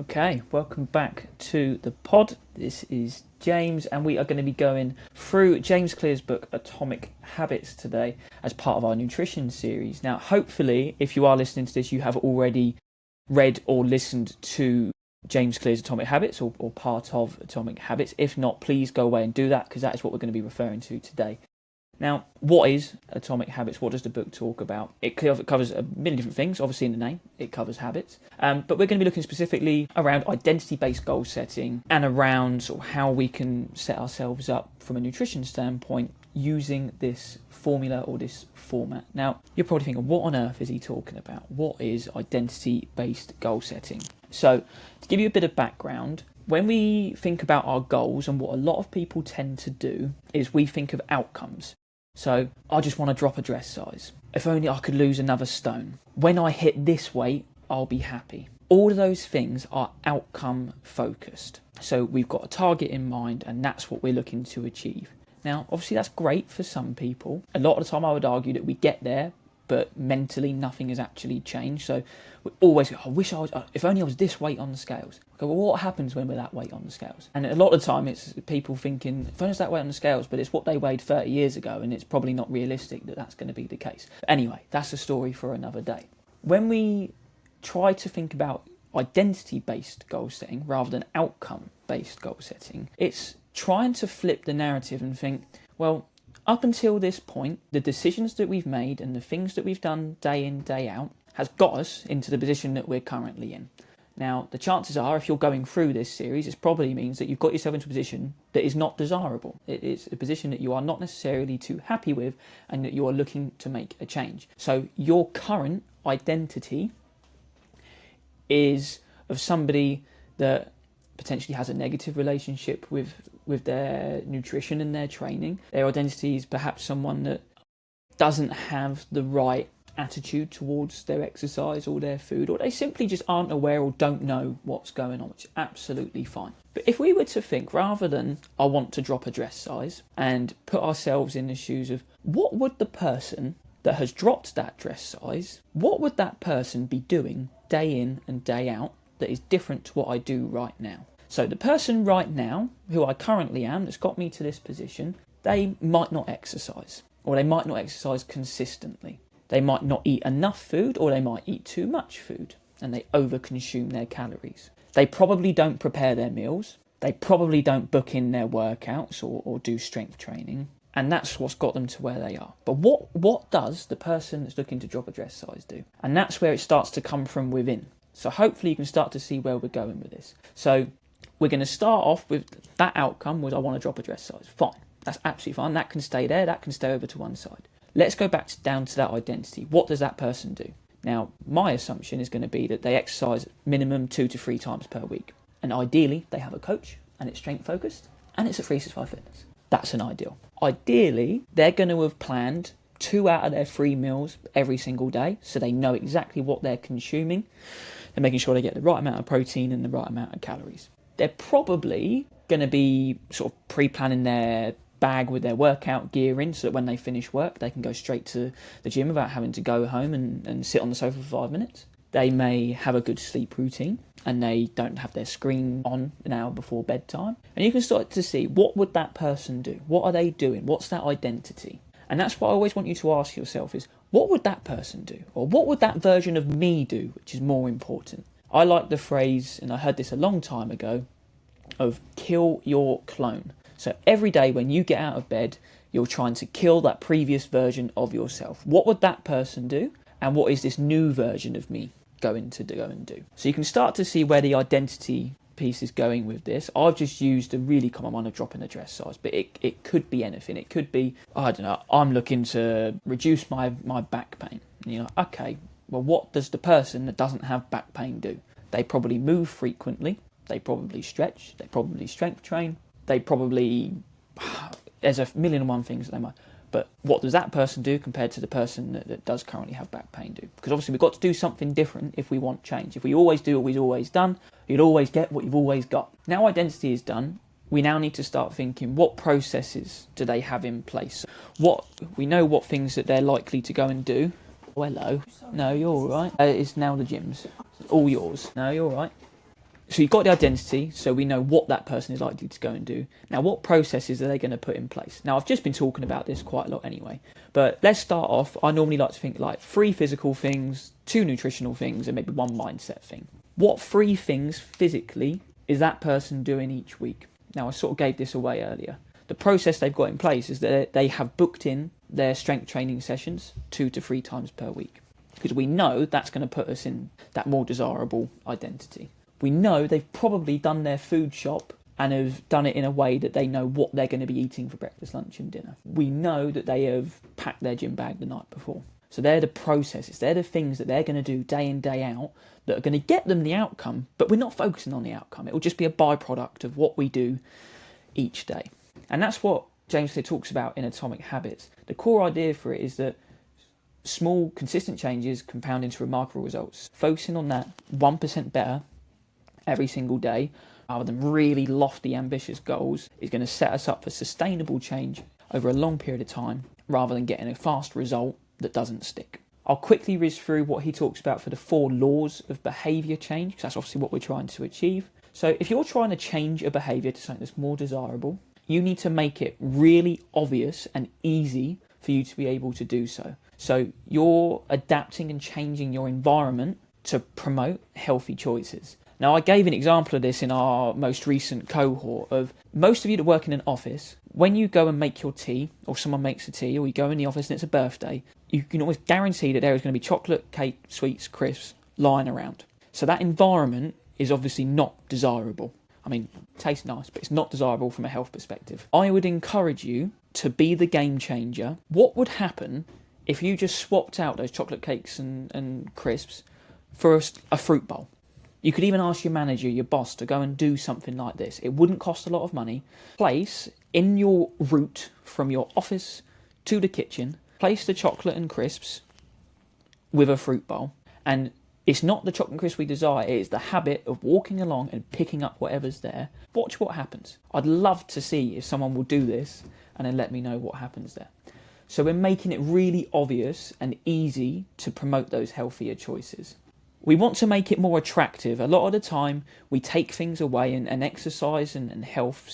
Okay, welcome back to the pod. This is James, and we are going to be going through James Clear's book, Atomic Habits, today as part of our nutrition series. Now, hopefully, if you are listening to this, you have already read or listened to James Clear's Atomic Habits or part of Atomic Habits. If not, please go away and do that, because that is what we're going to be referring to today. Now, what is Atomic Habits? What does the book talk about? It covers a million different things. Obviously, in the name, it covers habits. But we're going to be looking specifically around identity-based goal setting and around sort of how we can set ourselves up from a nutrition standpoint using this formula or this format. Now, you're probably thinking, what on earth is he talking about? What is identity-based goal setting? So, to give you a bit of background, when we think about our goals, and what a lot of people tend to do is we think of outcomes. So, I just want to drop a dress size. If only I could lose another stone. When I hit this weight, I'll be happy. All of those things are outcome focused. So we've got a target in mind, and that's what we're looking to achieve. Now, obviously that's great for some people. A lot of the time I would argue that we get there, but mentally nothing has actually changed. So we always go, if only I was this weight on the scales. I go, well, what happens when we're that weight on the scales? And a lot of the time it's people thinking, if only I was that weight on the scales, but it's what they weighed 30 years ago, and it's probably not realistic that that's going to be the case. But anyway, that's a story for another day. When we try to think about identity-based goal setting rather than outcome-based goal setting, it's trying to flip the narrative and think, well, up until this point, the decisions that we've made and the things that we've done day in, day out has got us into the position that we're currently in. Now, the chances are, if you're going through this series, it probably means that you've got yourself into a position that is not desirable. It is a position that you are not necessarily too happy with, and that you are looking to make a change. So your current identity is of somebody that potentially has a negative relationship with their nutrition and their training. Their identity is perhaps someone that doesn't have the right attitude towards their exercise or their food, or they simply just aren't aware or don't know what's going on, which is absolutely fine. But if we were to think, rather than I want to drop a dress size, and put ourselves in the shoes of what would the person that has dropped that dress size, what would that person be doing day in and day out that is different to what I do right now? So the person right now, who I currently am, that's got me to this position, they might not exercise, or they might not exercise consistently. They might not eat enough food, or they might eat too much food, and they overconsume their calories. They probably don't prepare their meals. They probably don't book in their workouts or do strength training. And that's what's got them to where they are. But what does the person that's looking to drop a dress size do? And that's where it starts to come from within. So hopefully you can start to see where we're going with this. So we're going to start off with that outcome was I want to drop a dress size. Fine. That's absolutely fine. That can stay there. That can stay over to one side. Let's go back down to that identity. What does that person do? Now, my assumption is going to be that they exercise minimum 2 to 3 times per week. And ideally, they have a coach, and it's strength focused, and it's at 365Fitness. That's an ideal. Ideally, they're going to have planned 2 out of their 3 meals every single day, so they know exactly what they're consuming. They're making sure they get the right amount of protein and the right amount of calories. They're probably going to be sort of pre-planning their bag with their workout gear in, so that when they finish work, they can go straight to the gym without having to go home and sit on the sofa for 5 minutes. They may have a good sleep routine, and they don't have their screen on an hour before bedtime. And you can start to see, what would that person do? What are they doing? What's that identity? And that's what I always want you to ask yourself is, what would that person do? Or what would that version of me do, which is more important? I like the phrase, and I heard this a long time ago, of kill your clone. So every day when you get out of bed, you're trying to kill that previous version of yourself. What would that person do? And what is this new version of me going to go and do? So you can start to see where the identity piece is going with this. I've just used a really common one of dropping a dress size, but it could be anything. It could be, I don't know, I'm looking to reduce my back pain. And you're like, okay, well, what does the person that doesn't have back pain do? They probably move frequently. They probably stretch. They probably strength train. They probably, there's a million and one things that they might. But what does that person do compared to the person that does currently have back pain do? Because obviously we've got to do something different if we want change. If we always do what we've always done, you'll always get what you've always got. Now identity is done, we now need to start thinking, what processes do they have in place? We know what things that they're likely to go and do. Oh, hello. No, you're all right. It's now the gyms. It's all yours. No, you're all right. So you've got the identity, so we know what that person is likely to go and do. Now, what processes are they going to put in place? Now, I've just been talking about this quite a lot anyway, but let's start off. I normally like to think like 3 physical things, 2 nutritional things, and maybe 1 mindset thing. What 3 things physically is that person doing each week? Now, I sort of gave this away earlier. The process they've got in place is that they have booked in their strength training sessions 2 to 3 times per week, because we know that's going to put us in that more desirable identity. We know they've probably done their food shop and have done it in a way that they know what they're going to be eating for breakfast, lunch and dinner. We know that they have packed their gym bag the night before. So they're the processes, they're the things that they're going to do day in, day out that are going to get them the outcome, but we're not focusing on the outcome. It will just be a byproduct of what we do each day. And that's what James Clear talks about in Atomic Habits. The core idea for it is that small, consistent changes compound into remarkable results. Focusing on that 1% better every single day, rather than really lofty, ambitious goals, is going to set us up for sustainable change over a long period of time, rather than getting a fast result that doesn't stick. I'll quickly whiz through what he talks about for the 4 laws of behaviour change, because that's obviously what we're trying to achieve. So if you're trying to change a behaviour to something that's more desirable, you need to make it really obvious and easy for you to be able to do so. So you're adapting and changing your environment to promote healthy choices. Now, I gave an example of this in our most recent cohort of most of you that work in an office. When you go and make your tea, or someone makes a tea, or you go in the office and it's a birthday, you can always guarantee that there is going to be chocolate, cake, sweets, crisps lying around. So that environment is obviously not desirable. I mean, it tastes nice, but it's not desirable from a health perspective. I would encourage you to be the game changer. What would happen if you just swapped out those chocolate cakes and crisps for a fruit bowl? You could even ask your manager, your boss, to go and do something like this. It wouldn't cost a lot of money. Place in your route from your office to the kitchen, place the chocolate and crisps with a fruit bowl. And it's not the chocolate and crisps we desire, it is the habit of walking along and picking up whatever's there. Watch what happens. I'd love to see if someone will do this and then let me know what happens there. So we're making it really obvious and easy to promote those healthier choices. We want to make it more attractive. A lot of the time we take things away, and exercise and health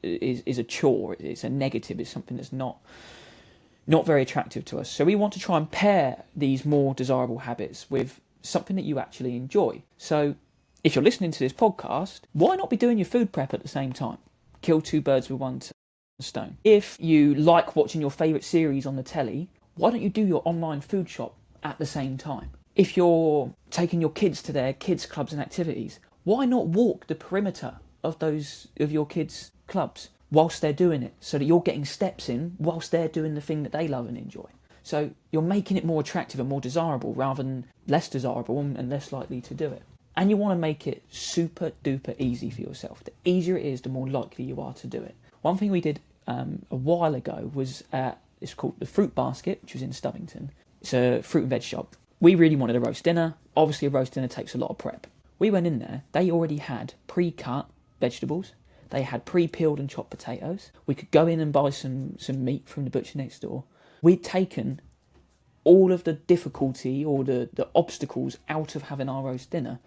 is a chore, it's a negative, it's something that's not very attractive to us. So we want to try and pair these more desirable habits with something that you actually enjoy. So if you're listening to this podcast, why not be doing your food prep at the same time? Kill 2 birds with 1 stone. If you like watching your favourite series on the telly, why don't you do your online food shop at the same time? If you're taking your kids to their kids clubs and activities, why not walk the perimeter of your kids' clubs whilst they're doing it, so that you're getting steps in whilst they're doing the thing that they love and enjoy? So you're making it more attractive and more desirable rather than less desirable and less likely to do it. And you want to make it super duper easy for yourself. The easier it is, the more likely you are to do it. One thing we did a while ago was it's called the Fruit Basket, which was in Stubbington. It's a fruit and veg shop. We really wanted a roast dinner. Obviously, a roast dinner takes a lot of prep. We went in there. They already had pre-cut vegetables. They had pre-peeled and chopped potatoes. We could go in and buy some meat from the butcher next door. We'd taken all of the difficulty or the obstacles out of having our roast dinner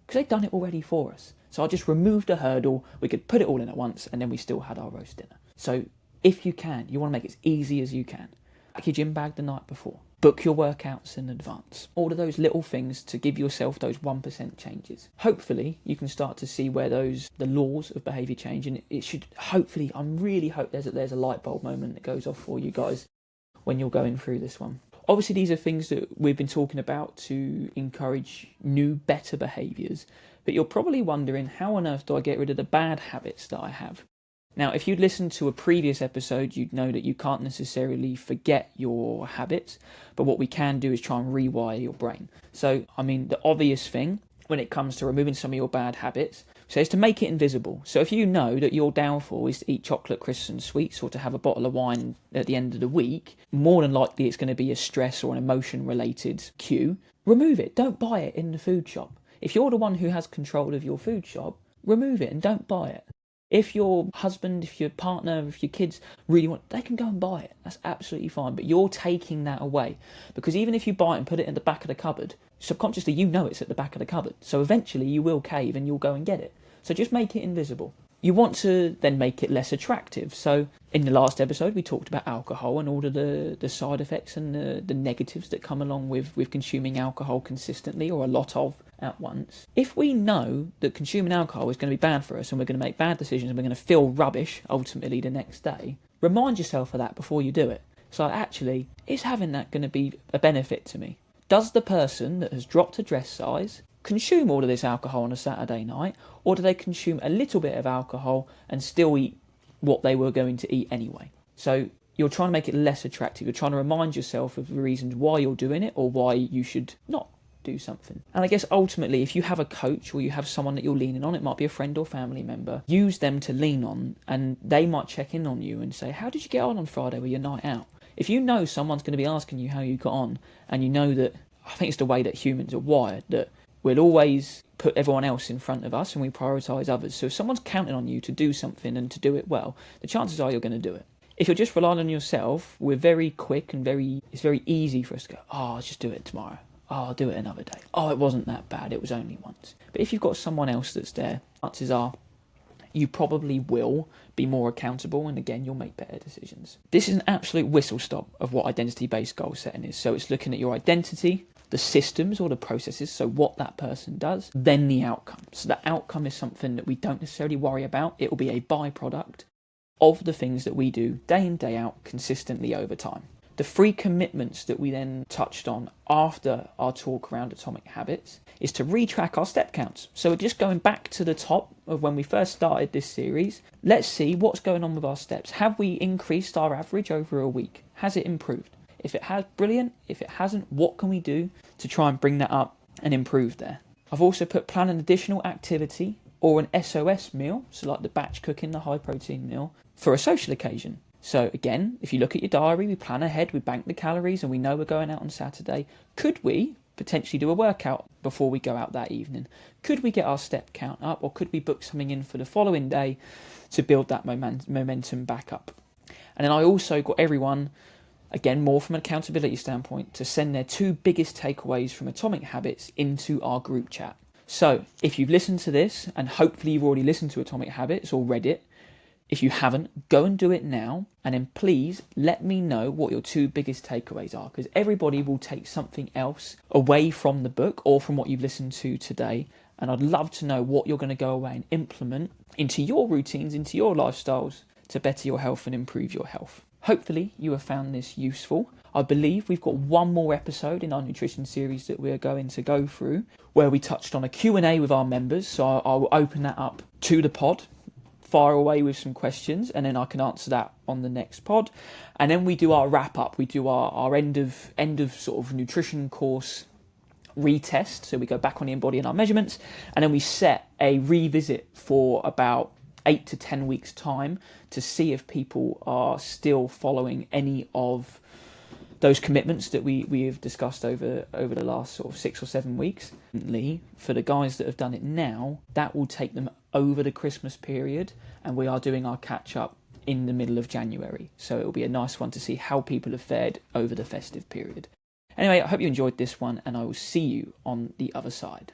because they'd done it already for us. So I just removed a hurdle. We could put it all in at once, and then we still had our roast dinner. So if you can, you want to make it as easy as you can. Pack your gym bag the night before. Book your workouts in advance. All of those little things to give yourself those 1% changes. Hopefully, you can start to see where the laws of behaviour change, and it should hopefully, I really hope there's a light bulb moment that goes off for you guys when you're going through this one. Obviously, these are things that we've been talking about to encourage new, better behaviours, but you're probably wondering, how on earth do I get rid of the bad habits that I have? Now, if you'd listened to a previous episode, you'd know that you can't necessarily forget your habits, but what we can do is try and rewire your brain. So, I mean, the obvious thing when it comes to removing some of your bad habits, so is to make it invisible. So if you know that your downfall is to eat chocolate, crisps and sweets, or to have a bottle of wine at the end of the week, more than likely it's going to be a stress or an emotion-related cue. Remove it. Don't buy it in the food shop. If you're the one who has control of your food shop, remove it and don't buy it. If your husband, if your partner, if your kids really want, they can go and buy it. That's absolutely fine. But you're taking that away. Because even if you buy it and put it in the back of the cupboard, subconsciously you know it's at the back of the cupboard. So eventually you will cave and you'll go and get it. So just make it invisible. You want to then make it less attractive. So in the last episode, we talked about alcohol and all of the side effects and the negatives that come along with consuming alcohol consistently or a lot of at once. If we know that consuming alcohol is going to be bad for us and we're going to make bad decisions and we're going to feel rubbish ultimately the next day, remind yourself of that before you do it. So actually, is having that going to be a benefit to me? Does the person that has dropped a dress size consume all of this alcohol on a Saturday night, or do they consume a little bit of alcohol and still eat what they were going to eat anyway? So you're trying to make it less attractive. You're trying to remind yourself of the reasons why you're doing it or why you should not do something. And I guess ultimately, if you have a coach or you have someone that you're leaning on, it might be a friend or family member, use them to lean on, and they might check in on you and say, how did you get on Friday with your night out? If you know someone's going to be asking you how you got on, and you know that, I think it's the way that humans are wired, that we'll always put everyone else in front of us and we prioritise others. So if someone's counting on you to do something and to do it well, the chances are you're going to do it. If you're just relying on yourself, we're very quick and it's very easy for us to go, I'll just do it tomorrow. I'll do it another day. It wasn't that bad. It was only once. But if you've got someone else that's there, chances are you probably will be more accountable, and again, you'll make better decisions. This is an absolute whistle stop of what identity-based goal setting is. So it's looking at your identity, the systems or the processes, so what that person does, then the outcome. So the outcome is something that we don't necessarily worry about. It will be a byproduct of the things that we do day in, day out, consistently over time. The 3 commitments that we then touched on after our talk around atomic habits is to retrack our step counts. So we're just going back to the top of when we first started this series. Let's see what's going on with our steps. Have we increased our average over a week? Has it improved? If it has, brilliant. If it hasn't, what can we do to try and bring that up and improve there? I've also put plan an additional activity or an SOS meal, so like the batch cooking, the high protein meal, for a social occasion. So again, if you look at your diary, we plan ahead, we bank the calories, and we know we're going out on Saturday. Could we potentially do a workout before we go out that evening? Could we get our step count up, or could we book something in for the following day to build that momentum back up? And then I also got everyone, again, more from an accountability standpoint, to send their 2 biggest takeaways from Atomic Habits into our group chat. So if you've listened to this, and hopefully you've already listened to Atomic Habits or read it, if you haven't, go and do it now, and then please let me know what your 2 biggest takeaways are, because everybody will take something else away from the book or from what you've listened to today, and I'd love to know what you're going to go away and implement into your routines, into your lifestyles, to better your health and improve your health. Hopefully you have found this useful. I believe we've got one more episode in our nutrition series that we're going to go through, where we touched on a Q&A with our members, so I will open that up to the pod, fire away with some questions, and then I can answer that on the next pod. And then we do our wrap up. We do our end of sort of nutrition course retest. So we go back on the embody and our measurements, and then we set a revisit for about 8 to 10 weeks time to see if people are still following any of those commitments that we have discussed over the last sort of 6 or 7 weeks. For the guys that have done it now, that will take them over the Christmas period, and we are doing our catch up in the middle of January. So it'll be a nice one to see how people have fared over the festive period. Anyway, I hope you enjoyed this one, and I will see you on the other side.